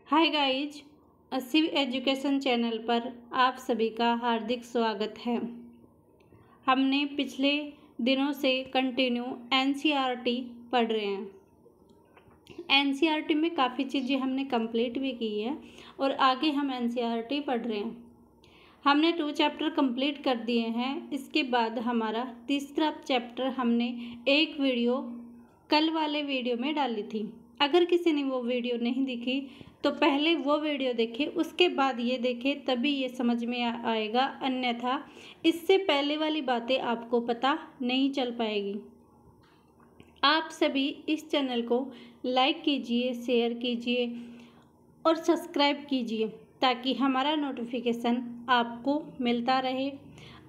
हाय guys, Shiv education channel पर आप सभी का हार्दिक स्वागत है। हमने पिछले दिनों से कंटिन्यू एनसीईआरटी पढ़ रहे हैं। एनसीईआरटी में काफ़ी चीज़ें हमने कंप्लीट भी की है और आगे हम एनसीईआरटी पढ़ रहे हैं। हमने 2 चैप्टर कंप्लीट कर दिए हैं। इसके बाद हमारा तीसरा चैप्टर हमने एक वीडियो कल वाले वीडियो में डाली थी। अगर किसी ने वो वीडियो नहीं देखी तो पहले वो वीडियो देखे, उसके बाद ये देखे, तभी ये समझ में आएगा, अन्यथा इससे पहले वाली बातें आपको पता नहीं चल पाएगी। आप सभी इस चैनल को लाइक कीजिए, शेयर कीजिए और सब्सक्राइब कीजिए ताकि हमारा नोटिफिकेशन आपको मिलता रहे।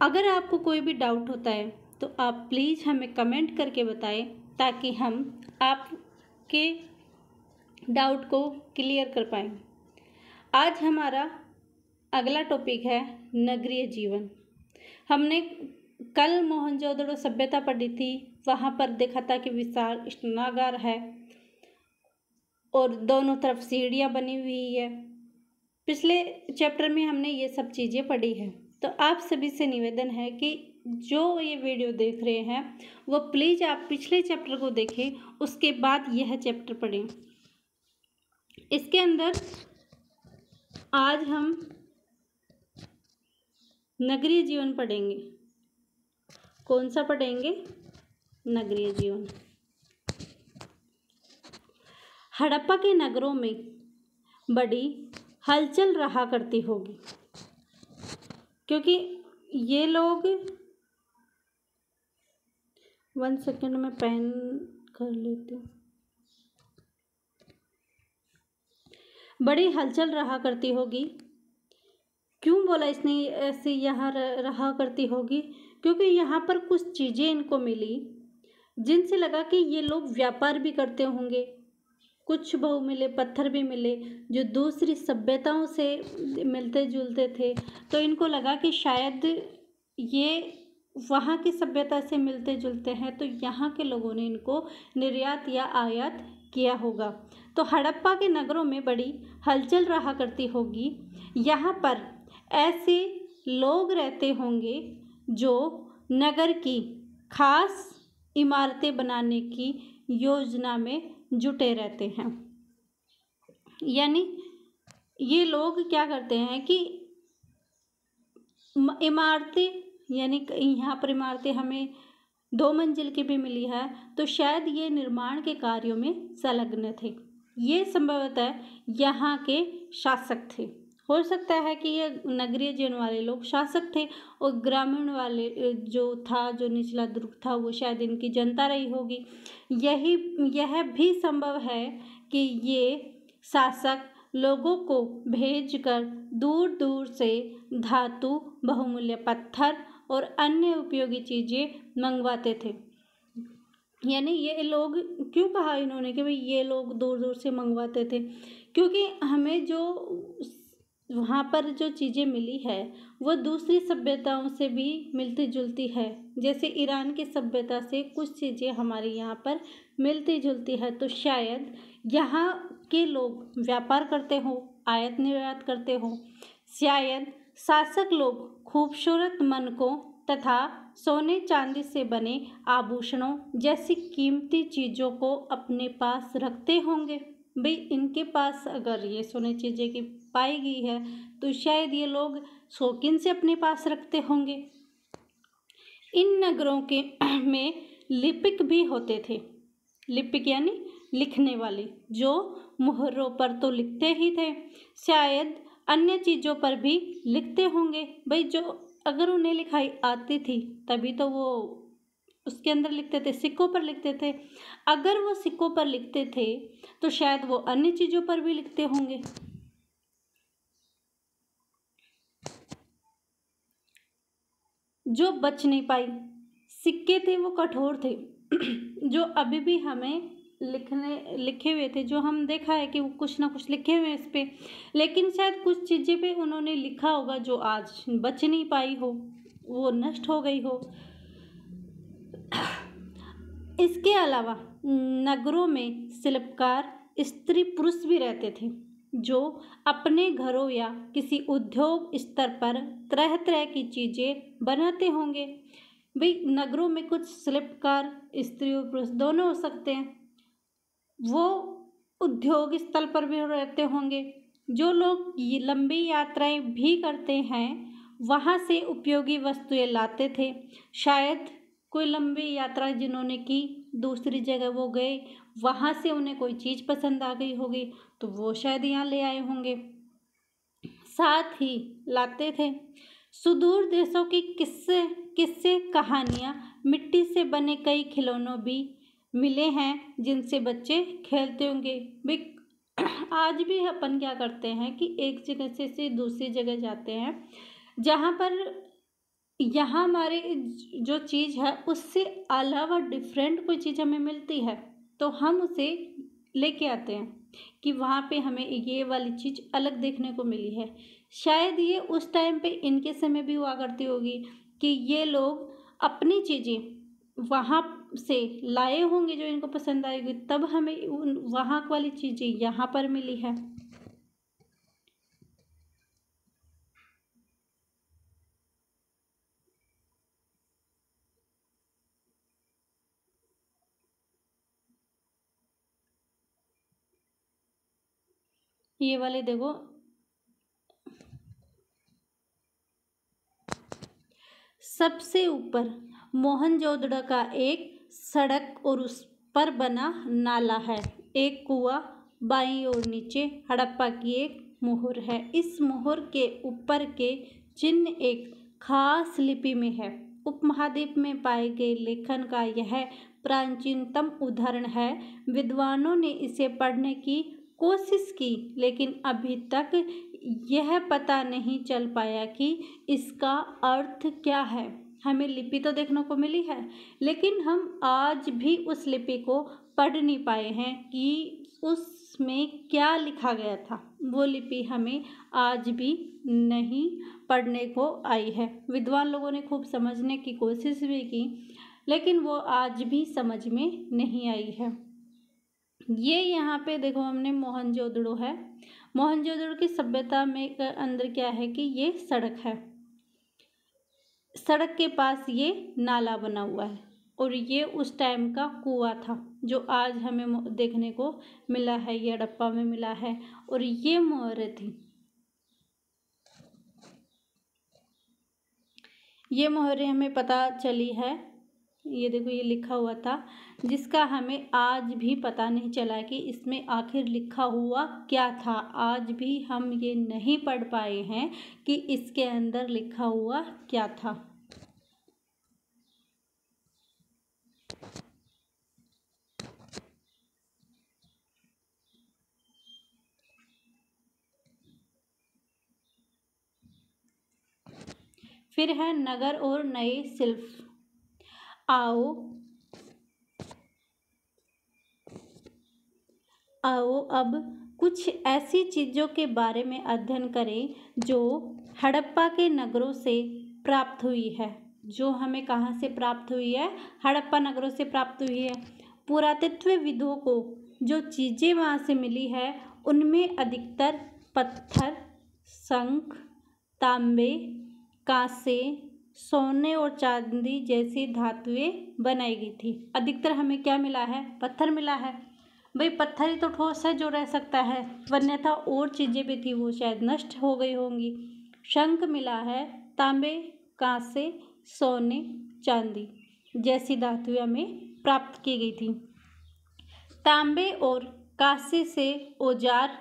अगर आपको कोई भी डाउट होता है तो आप प्लीज़ हमें कमेंट करके बताएं ताकि हम आपके डाउट को क्लियर कर पाएँ। आज हमारा अगला टॉपिक है नगरीय जीवन। हमने कल मोहनजोदड़ो सभ्यता पढ़ी थी। वहाँ पर देखा था कि विशाल स्नानागार है और दोनों तरफ सीढ़ियाँ बनी हुई है। पिछले चैप्टर में हमने ये सब चीज़ें पढ़ी है। तो आप सभी से निवेदन है कि जो ये वीडियो देख रहे हैं वो प्लीज़ आप पिछले चैप्टर को देखें, उसके बाद यह चैप्टर पढ़ें। इसके अंदर आज हम नगरीय जीवन पढ़ेंगे। कौन सा पढ़ेंगे? नगरीय जीवन। हड़प्पा के नगरों में बड़ी हलचल रहा करती होगी, क्योंकि ये लोग 1 सेकंड में पेन कर लेते हैं। बड़ी हलचल रहा करती होगी। क्यों बोला इसने ऐसे यहाँ रहा करती होगी? क्योंकि यहाँ पर कुछ चीज़ें इनको मिली जिनसे लगा कि ये लोग व्यापार भी करते होंगे। कुछ बहुमूल्य पत्थर भी मिले जो दूसरी सभ्यताओं से मिलते जुलते थे, तो इनको लगा कि शायद ये वहाँ की सभ्यता से मिलते जुलते हैं, तो यहाँ के लोगों ने इनको निर्यात या आयात किया होगा। तो हड़प्पा के नगरों में बड़ी हलचल रहा करती होगी। यहाँ पर ऐसे लोग रहते होंगे जो नगर की खास इमारतें बनाने की योजना में जुटे रहते हैं। यानी ये लोग क्या करते हैं कि इमारतें, यानी यहाँ पर इमारतें हमें 2 मंजिल की भी मिली है, तो शायद ये निर्माण के कार्यों में संलग्न थे। ये संभवतः यहाँ के शासक थे। हो सकता है कि ये नगरीय जीवन वाले लोग शासक थे और ग्रामीण वाले जो निचला दुर्ग था वो शायद इनकी जनता रही होगी। यह भी संभव है कि ये शासक लोगों को भेजकर दूर दूर से धातु, बहुमूल्य पत्थर और अन्य उपयोगी चीज़ें मंगवाते थे। यानी ये लोग, क्यों कहा इन्होंने कि भाई ये लोग दूर दूर से मंगवाते थे? क्योंकि हमें जो वहाँ पर जो चीज़ें मिली है वो दूसरी सभ्यताओं से भी मिलती जुलती है। जैसे ईरान की सभ्यता से कुछ चीज़ें हमारे यहाँ पर मिलती जुलती है, तो शायद यहाँ के लोग व्यापार करते हो, आयात निर्यात करते हो। शायद शासक लोग खूबसूरत मनकों तथा सोने चांदी से बने आभूषणों जैसी कीमती चीज़ों को अपने पास रखते होंगे। भाई इनके पास अगर ये सोने चीज़ें की पाई गई है तो शायद ये लोग शौकीन से अपने पास रखते होंगे। इन नगरों के में लिपिक भी होते थे। लिपिक यानी लिखने वाले, जो मुहर्रों पर तो लिखते ही थे, शायद अन्य चीज़ों पर भी लिखते होंगे। भाई जो अगर उन्हें लिखाई आती थी तभी तो वो उसके अंदर लिखते थे, सिक्कों पर लिखते थे। अगर वो सिक्कों पर लिखते थे तो शायद वो अन्य चीज़ों पर भी लिखते होंगे। जो बच नहीं पाई सिक्के थे वो कठोर थे जो अभी भी हमें लिखे हुए थे, जो हम देखा है कि वो कुछ ना कुछ लिखे हुए हैं इस पे, लेकिन शायद कुछ चीज़ें पे उन्होंने लिखा होगा जो आज बच नहीं पाई हो, वो नष्ट हो गई हो। इसके अलावा नगरों में शिल्पकार स्त्री पुरुष भी रहते थे। जो अपने घरों या किसी उद्योग स्तर पर तरह तरह की चीज़ें बनाते होंगे। भाई नगरों में कुछ शिल्पकार स्त्री और पुरुष दोनों हो सकते हैं, वो उद्योग स्थल पर भी रहते होंगे। जो लोग ये लंबी यात्राएं भी करते हैं वहाँ से उपयोगी वस्तुएं लाते थे। शायद कोई लंबी यात्रा जिन्होंने की, दूसरी जगह वो गए, वहाँ से उन्हें कोई चीज़ पसंद आ गई होगी तो वो शायद यहाँ ले आए होंगे, साथ ही लाते थे। सुदूर देशों की किस्से किस्से कहानियाँ, मिट्टी से बने कई खिलौनों भी मिले हैं जिनसे बच्चे खेलते होंगे। भाई आज भी अपन क्या करते हैं कि एक जगह से दूसरी जगह जाते हैं जहाँ पर यहाँ हमारे जो चीज़ है उससे अलावा डिफरेंट कोई चीज़ हमें मिलती है तो हम उसे लेके आते हैं कि वहाँ पे हमें ये वाली चीज़ अलग देखने को मिली है। शायद ये उस टाइम पे इनके समय भी हुआ करती होगी कि ये लोग अपनी चीज़ें वहाँ से लाए होंगे जो इनको पसंद आएगी, तब हमें वहाँ वाली चीज़ें यहाँ पर मिली है। ये वाले देखो, सबसे ऊपर मोहनजोदड़ो का एक सड़क और उस पर बना नाला है, एक कुआं, बाईं ओर नीचे हड़प्पा की एक मोहर है। इस मोहर के ऊपर के चिन्ह एक खास लिपि में है। उपमहाद्वीप में पाए गए लेखन का यह प्राचीनतम उदाहरण है। विद्वानों ने इसे पढ़ने की कोशिश की लेकिन अभी तक यह पता नहीं चल पाया कि इसका अर्थ क्या है। हमें लिपि तो देखने को मिली है लेकिन हम आज भी उस लिपि को पढ़ नहीं पाए हैं कि उसमें क्या लिखा गया था। वो लिपि हमें आज भी नहीं पढ़ने को आई है। विद्वान लोगों ने खूब समझने की कोशिश भी की लेकिन वो आज भी समझ में नहीं आई है। ये यहाँ पे देखो हमने मोहनजोदड़ो है। मोहनजोदड़ो की सभ्यता में अंदर क्या है कि ये सड़क है, सड़क के पास ये नाला बना हुआ है और ये उस टाइम का कुआं था जो आज हमें देखने को मिला है, ये हड़प्पा में मिला है। और ये मोहरें थी, ये मोहरें हमें पता चली है। ये देखो ये लिखा हुआ था जिसका हमें आज भी पता नहीं चला कि इसमें आखिर लिखा हुआ क्या था। आज भी हम ये नहीं पढ़ पाए हैं कि इसके अंदर लिखा हुआ क्या था। फिर है नगर और नए शिल्प। आओ अब कुछ ऐसी चीज़ों के बारे में अध्ययन करें जो हड़प्पा के नगरों से प्राप्त हुई है। जो हमें कहाँ से प्राप्त हुई है? हड़प्पा नगरों से प्राप्त हुई है। पुरातत्वविदों को जो चीज़ें वहाँ से मिली है उनमें अधिकतर पत्थर, शंख, तांबे, कांसे, सोने और चांदी जैसी धातुएं बनाई गई थी। अधिकतर हमें क्या मिला है? पत्थर मिला है। भाई पत्थर ही तो ठोस है जो रह सकता है, वन्यथा और चीज़ें भी थी वो शायद नष्ट हो गई होंगी। शंख मिला है, तांबे, कांसे, सोने, चांदी जैसी धातुएं हमें प्राप्त की गई थी। तांबे और कांसे से औजार,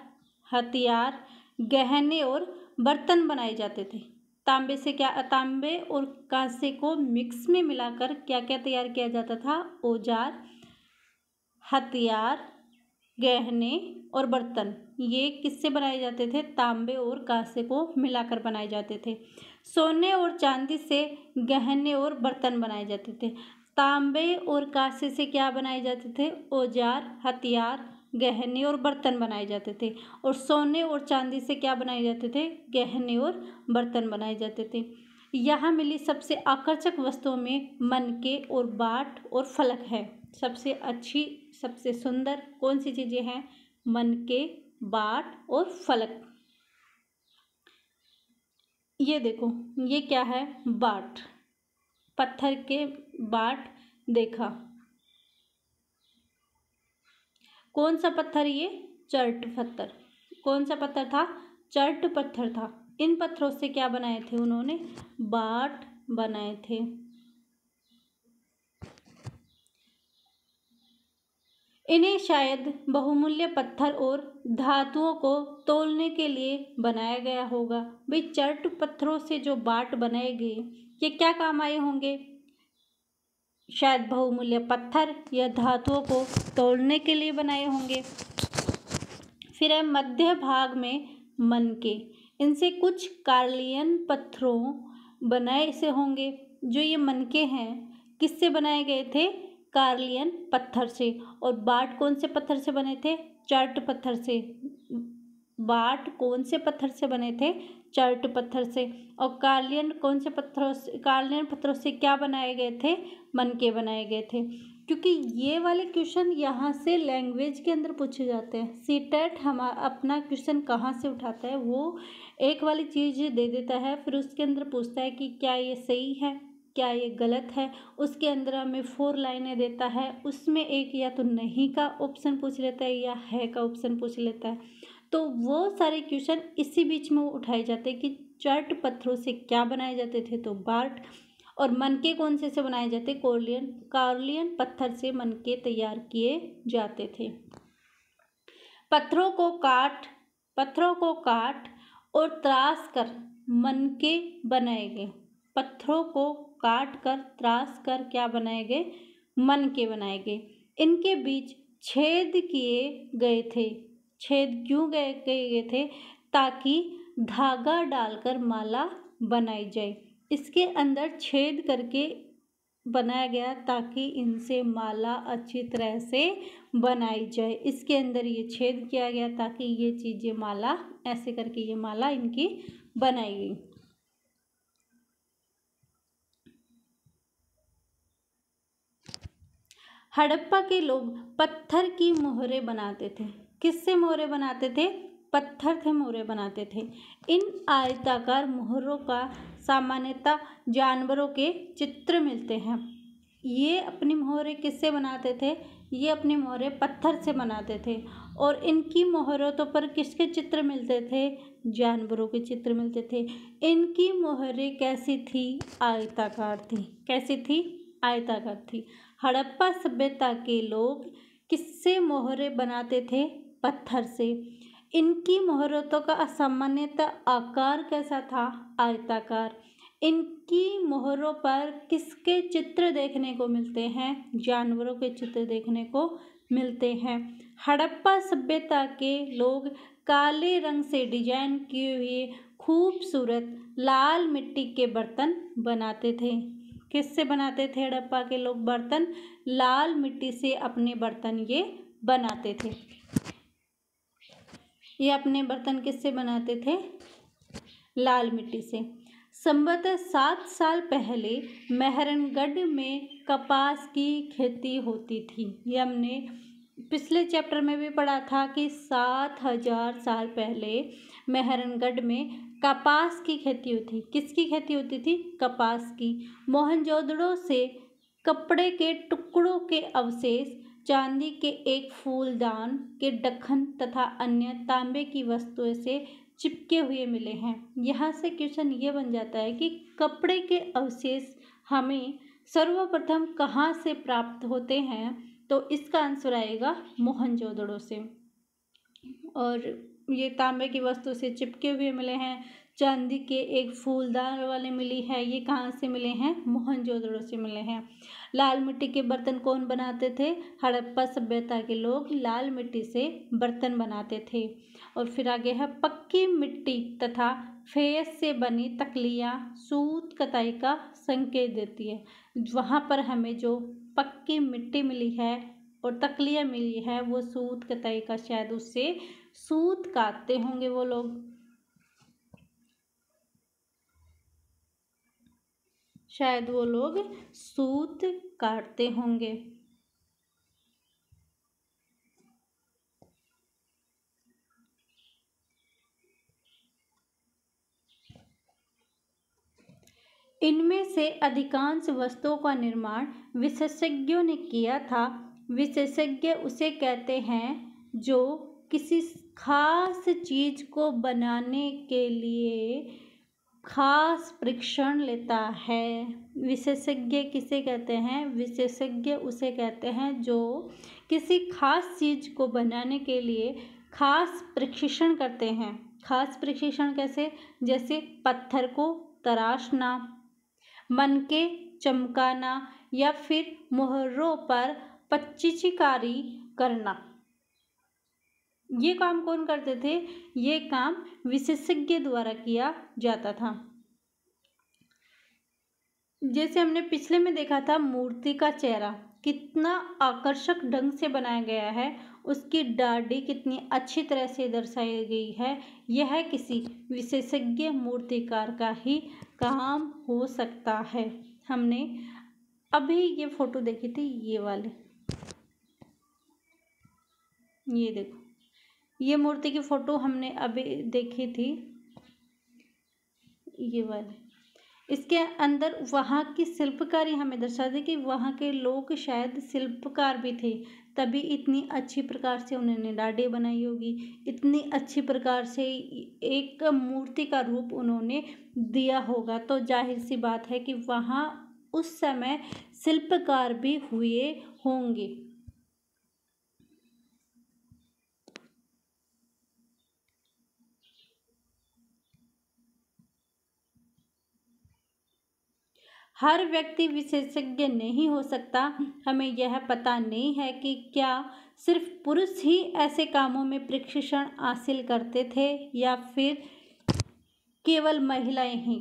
हथियार, गहने और बर्तन बनाए जाते थे। तांबे और कांसे को मिक्स में मिलाकर क्या क्या तैयार किया जाता था? औजार, हथियार, गहने और बर्तन। ये किससे बनाए जाते थे? तांबे और कांसे को मिलाकर बनाए जाते थे। सोने और चांदी से गहने और बर्तन बनाए जाते थे। तांबे और कांसे से क्या बनाए जाते थे? औजार, हथियार, गहने और बर्तन बनाए जाते थे। और सोने और चांदी से क्या बनाए जाते थे? गहने और बर्तन बनाए जाते थे। यहाँ मिली सबसे आकर्षक वस्तुओं में मनके और बाट और फलक है। सबसे अच्छी, सबसे सुंदर कौन सी चीज़ें हैं? मनके बाट और फलक। ये देखो, ये क्या है? बाट, पत्थर के बाट देखा। कौन सा पत्थर? ये चर्ट पत्थर। कौन सा पत्थर था? चर्ट पत्थर था। इन पत्थरों से क्या बनाए थे उन्होंने? बाट बनाए थे। इन्हें शायद बहुमूल्य पत्थर और धातुओं को तोलने के लिए बनाया गया होगा। भाई, चर्ट पत्थरों से जो बाट बनाए गए, ये क्या काम आए होंगे? शायद बहुमूल्य पत्थर या धातुओं को तोड़ने के लिए बनाए होंगे। फिर है मध्य भाग में मनके। इनसे कुछ कार्लियन पत्थरों बनाए से होंगे। जो ये मनके हैं, किससे बनाए गए थे? कार्लियन पत्थर से। और बाट कौन से पत्थर से बने थे? चर्ट पत्थर से। बाट कौन से पत्थर से बने थे? चर्ट पत्थर से। और कार्लियन कौन से पत्थरों से? कार्लियन पत्थरों से क्या बनाए गए थे? मनके बनाए गए थे। क्योंकि ये वाले क्वेश्चन यहाँ से लैंग्वेज के अंदर पूछे जाते हैं। सीटेट हम अपना क्वेश्चन कहाँ से उठाता है? वो एक वाली चीज़ दे देता है, फिर उसके अंदर पूछता है कि क्या ये सही है, क्या ये गलत है। उसके अंदर हमें 4 लाइनें देता है, उसमें एक या तो नहीं का ऑप्शन पूछ लेता है या है का ऑप्शन पूछ लेता है। तो वो सारे क्वेश्चन इसी बीच में उठाए जाते हैं कि चर्ट पत्थरों से क्या बनाए जाते थे? तो बाट। और मनके कौन से बनाए जाते? कार्लियन पत्थर से मनके तैयार किए जाते थे। पत्थरों को काट और त्रास कर मनके बनाए गए। पत्थरों को काट कर त्रास कर क्या बनाए गए? मनके बनाए गए। इनके बीच छेद किए गए थे। छेद क्यों गए थे? ताकि धागा डालकर माला बनाई जाए। इसके अंदर छेद करके बनाया गया ताकि इनसे माला अच्छी तरह से बनाई जाए। इसके अंदर ये छेद किया गया ताकि ये चीज़ें माला, ऐसे करके ये माला इनकी बनाई गई। हड़प्पा के लोग पत्थर की मोहरें बनाते थे। किससे मोहरें बनाते थे? पत्थर से मोहरें बनाते थे। इन आयताकार मोहरों का सामान्यतः जानवरों के चित्र मिलते हैं। ये अपनी मोहरें किससे बनाते थे? ये अपनी मोहरें पत्थर से बनाते थे। और इनकी मोहरों पर किसके चित्र मिलते थे? जानवरों के चित्र मिलते थे। इनकी मोहरें कैसी थी? आयताकार थी। कैसी थी? आयताकार थी। हड़प्पा सभ्यता के लोग किससे मोहरें बनाते थे? पत्थर से। इनकी मोहरों का सामान्यतः आकार कैसा था? आयताकार। इनकी मोहरों पर किसके चित्र देखने को मिलते हैं? जानवरों के चित्र देखने को मिलते हैं। हड़प्पा सभ्यता के लोग काले रंग से डिजाइन किए हुए खूबसूरत लाल मिट्टी के बर्तन बनाते थे। किससे बनाते थे हड़प्पा के लोग बर्तन? लाल मिट्टी से अपने बर्तन ये बनाते थे। ये अपने बर्तन किससे बनाते थे? लाल मिट्टी से। संभवतः 7 साल पहले मेहरनगढ़ में कपास की खेती होती थी। ये हमने पिछले चैप्टर में भी पढ़ा था कि 7000 साल पहले मेहरनगढ़ में कपास की खेती होती। किसकी खेती होती थी? कपास की। मोहनजोदड़ो से कपड़े के टुकड़ों के अवशेष, चांदी के एक फूलदान के ढक्कन तथा अन्य तांबे की वस्तुओं से चिपके हुए मिले हैं। यहाँ से क्वेश्चन ये बन जाता है कि कपड़े के अवशेष हमें सर्वप्रथम कहाँ से प्राप्त होते हैं? तो इसका आंसर आएगा मोहनजोदड़ो से। और ये तांबे की वस्तु से चिपके हुए मिले हैं। चांदी के एक फूलदान वाले मिली है, ये कहाँ से मिले हैं? मोहनजोदड़ो से मिले हैं। लाल मिट्टी के बर्तन कौन बनाते थे? हड़प्पा सभ्यता के लोग लाल मिट्टी से बर्तन बनाते थे। और फिर आगे है पक्की मिट्टी तथा फेस से बनी तकलियाँ सूत कताई का संकेत देती है। वहाँ पर हमें जो पक्की मिट्टी मिली है और तकलियाँ मिली है वो सूत कताई का, शायद उससे सूत काटते होंगे वो लोग। शायद वो लोग सूत काटते होंगे। इनमें से अधिकांश वस्तुओं का निर्माण विशेषज्ञों ने किया था। विशेषज्ञ उसे कहते हैं जो किसी खास चीज को बनाने के लिए खास परीक्षण लेता है। विशेषज्ञ किसे कहते हैं? विशेषज्ञ उसे कहते हैं जो किसी खास चीज को बनाने के लिए खास परीक्षण करते हैं। खास परीक्षण कैसे? जैसे पत्थर को तराशना, मनके चमकाना या फिर मोहरों पर पच्चीकारी करना। ये काम कौन करते थे? ये काम विशेषज्ञ द्वारा किया जाता था। जैसे हमने पिछले में देखा था, मूर्ति का चेहरा कितना आकर्षक ढंग से बनाया गया है, उसकी दाढ़ी कितनी अच्छी तरह से दर्शाई गई है। यह किसी विशेषज्ञ मूर्तिकार का ही काम हो सकता है। हमने अभी ये फोटो देखी थी, ये वाली, ये देखो, ये मूर्ति की फोटो हमने अभी देखी थी, ये वाली। इसके अंदर वहाँ की शिल्पकारी हमें दर्शाती कि वहाँ के लोग शायद शिल्पकार भी थे, तभी इतनी अच्छी प्रकार से उन्होंने दाढ़ी बनाई होगी, इतनी अच्छी प्रकार से एक मूर्ति का रूप उन्होंने दिया होगा। तो जाहिर सी बात है कि वहाँ उस समय शिल्पकार भी हुए होंगे। हर व्यक्ति विशेषज्ञ नहीं हो सकता। हमें यह पता नहीं है कि क्या सिर्फ पुरुष ही ऐसे कामों में प्रशिक्षण हासिल करते थे या फिर केवल महिलाएं ही,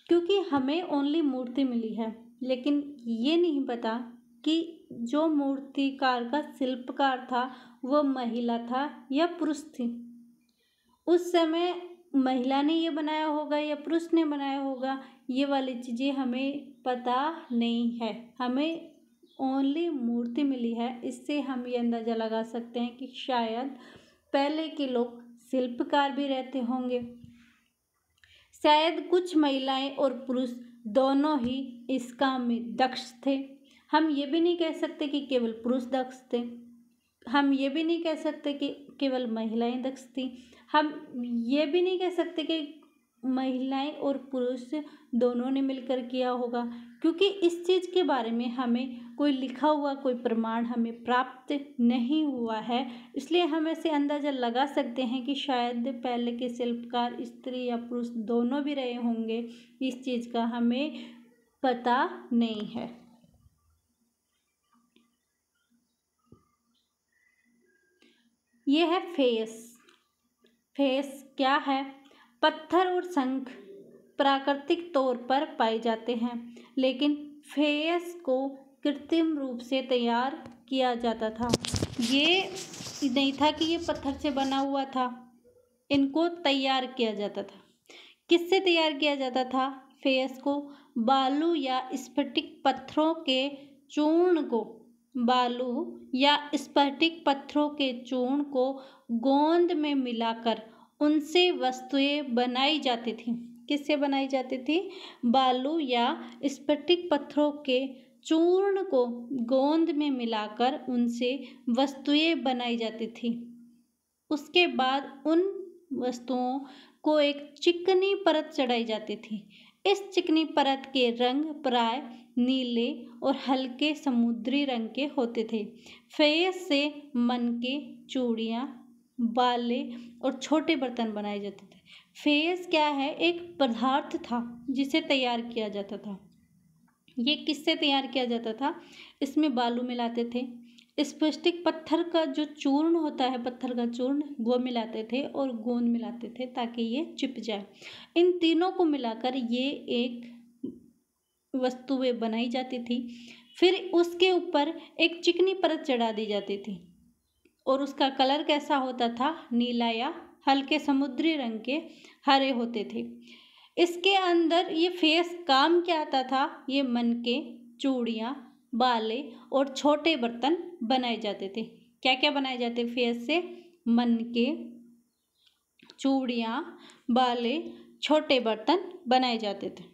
क्योंकि हमें ओनली मूर्ति मिली है, लेकिन ये नहीं पता कि जो मूर्तिकार का शिल्पकार था वह महिला था या पुरुष थी। उस समय महिला ने ये बनाया होगा या पुरुष ने बनाया होगा, ये वाली चीज़ें हमें पता नहीं है। हमें ओनली मूर्ति मिली है, इससे हम ये अंदाज़ा लगा सकते हैं कि शायद पहले के लोग शिल्पकार भी रहते होंगे। शायद कुछ महिलाएं और पुरुष दोनों ही इस काम में दक्ष थे। हम ये भी नहीं कह सकते कि केवल पुरुष दक्ष थे, हम ये भी नहीं कह सकते कि केवल महिलाएं दक्ष थी, हम ये भी नहीं कह सकते कि महिलाएं और पुरुष दोनों ने मिलकर किया होगा, क्योंकि इस चीज़ के बारे में हमें कोई लिखा हुआ कोई प्रमाण हमें प्राप्त नहीं हुआ है। इसलिए हम ऐसे अंदाज़ा लगा सकते हैं कि शायद पहले के शिल्पकार स्त्री या पुरुष दोनों भी रहे होंगे। इस चीज़ का हमें पता नहीं है। यह है फेस। फेस क्या है? पत्थर और शंख प्राकृतिक तौर पर पाए जाते हैं, लेकिन फेस को कृत्रिम रूप से तैयार किया जाता था। ये नहीं था कि ये पत्थर से बना हुआ था, इनको तैयार किया जाता था। किससे तैयार किया जाता था? फेस को बालू या स्फटिक पत्थरों के चूर्ण को गोंद में मिलाकर उनसे वस्तुएं बनाई जाती थी। किससे बनाई जाती थी? बालू या स्फटिक पत्थरों के चूर्ण को गोंद में मिलाकर उनसे वस्तुएं बनाई जाती थी। उसके बाद उन वस्तुओं को एक चिकनी परत चढ़ाई जाती थी। इस चिकनी परत के रंग प्राय नीले और हल्के समुद्री रंग के होते थे। फेस से मनके, चूड़ियाँ, बाले और छोटे बर्तन बनाए जाते थे। फेस क्या है? एक पदार्थ था जिसे तैयार किया जाता था। ये किससे तैयार किया जाता था? इसमें बालू मिलाते थे, स्फटिक पत्थर का जो चूर्ण होता है, पत्थर का चूर्ण, वो मिलाते थे और गोंद मिलाते थे ताकि ये चिप जाए। इन तीनों को मिलाकर ये एक वस्तुएं बनाई जाती थी। फिर उसके ऊपर एक चिकनी परत चढ़ा दी जाती थी और उसका कलर कैसा होता था? नीला या हल्के समुद्री रंग के हरे होते थे। इसके अंदर ये फेस काम क्या आता था? ये मनके, चूड़ियाँ, बाले और छोटे बर्तन बनाए जाते थे। क्या क्या बनाए जाते फेस से? मनके, चूड़ियाँ, बाले, छोटे बर्तन बनाए जाते थे।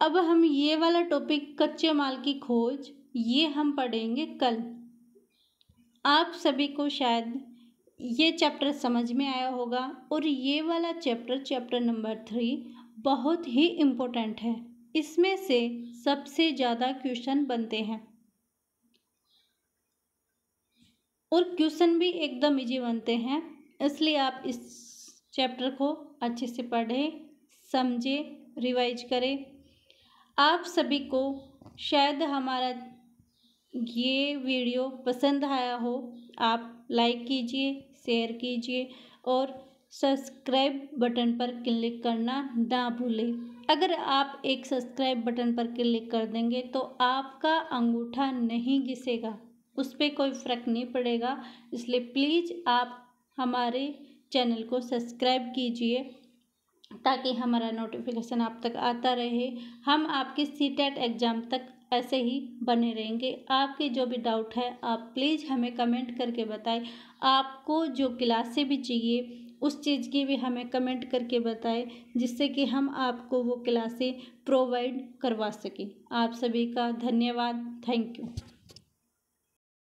अब हम ये वाला टॉपिक कच्चे माल की खोज ये हम पढ़ेंगे कल। आप सभी को शायद ये चैप्टर समझ में आया होगा और ये वाला चैप्टर नंबर 3 बहुत ही इम्पोर्टेंट है। इसमें से सबसे ज़्यादा क्वेश्चन बनते हैं और क्वेश्चन भी एकदम इजी बनते हैं, इसलिए आप इस चैप्टर को अच्छे से पढ़ें, समझें, रिवाइज करें। आप सभी को शायद हमारा ये वीडियो पसंद आया हो। आप लाइक कीजिए, शेयर कीजिए और सब्सक्राइब बटन पर क्लिक करना ना भूलें। अगर आप एक सब्सक्राइब बटन पर क्लिक कर देंगे तो आपका अंगूठा नहीं घिसेगा, उस पर कोई फ़र्क नहीं पड़ेगा। इसलिए प्लीज़ आप हमारे चैनल को सब्सक्राइब कीजिए ताकि हमारा नोटिफिकेशन आप तक आता रहे। हम आपके सीटेट एग्ज़ाम तक ऐसे ही बने रहेंगे। आपके जो भी डाउट है आप प्लीज़ हमें कमेंट करके बताएं। आपको जो क्लासें भी चाहिए उस चीज़ की भी हमें कमेंट करके बताएं, जिससे कि हम आपको वो क्लासें प्रोवाइड करवा सकें। आप सभी का धन्यवाद। Thank you.